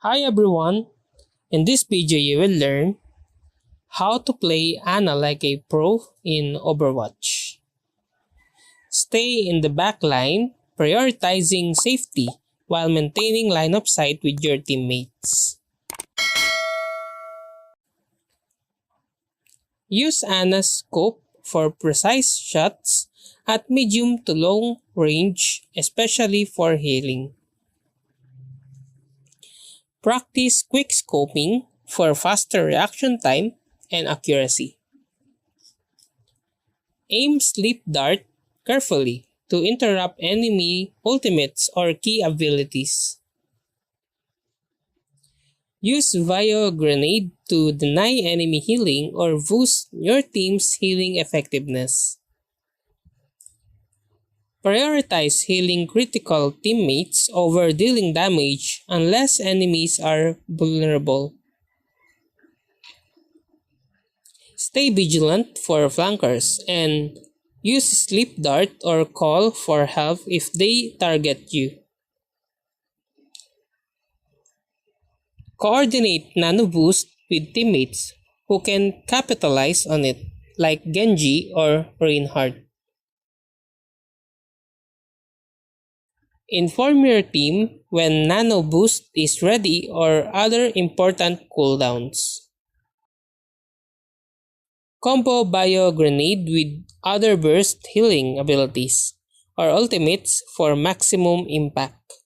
Hi everyone! In this video you will learn how to play Ana like a pro in Overwatch. Stay in the back line, prioritizing safety while maintaining line of sight with your teammates. Use Ana's scope for precise shots at medium to long range, especially for healing. Practice quick scoping for faster reaction time and accuracy. Aim sleep dart carefully to interrupt enemy ultimates or key abilities. Use Vio Grenade to deny enemy healing or boost your team's healing effectiveness. Prioritize healing critical teammates over dealing damage unless enemies are vulnerable. Stay vigilant for flankers and use sleep dart or call for help if they target you. Coordinate nano boost with teammates who can capitalize on it, like Genji or Reinhardt. Inform your team when nano boost is ready or other important cooldowns. Combo Bio Grenade with other burst healing abilities or ultimates for maximum impact.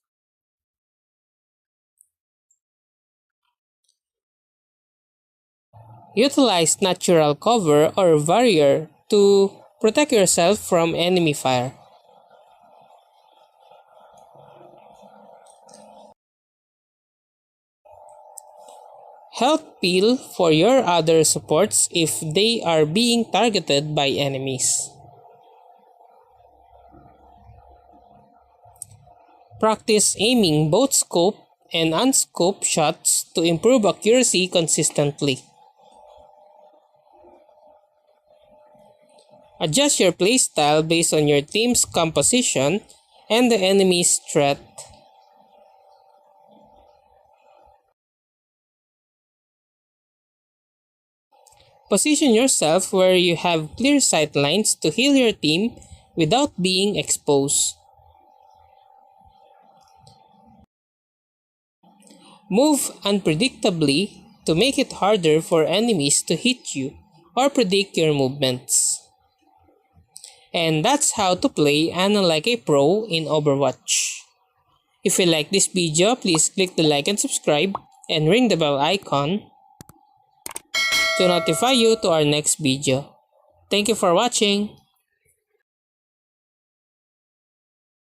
Utilize natural cover or barrier to protect yourself from enemy fire. Help peel for your other supports if they are being targeted by enemies. Practice aiming both scope and unscope shots to improve accuracy consistently. Adjust your playstyle based on your team's composition and the enemy's threat. Position yourself where you have clear sight lines to heal your team without being exposed. Move unpredictably to make it harder for enemies to hit you or predict your movements. And that's how to play Ana like a pro in Overwatch. If you like this video, please click the like and subscribe and ring the bell icon to notify you to our next video. Thank you for watching.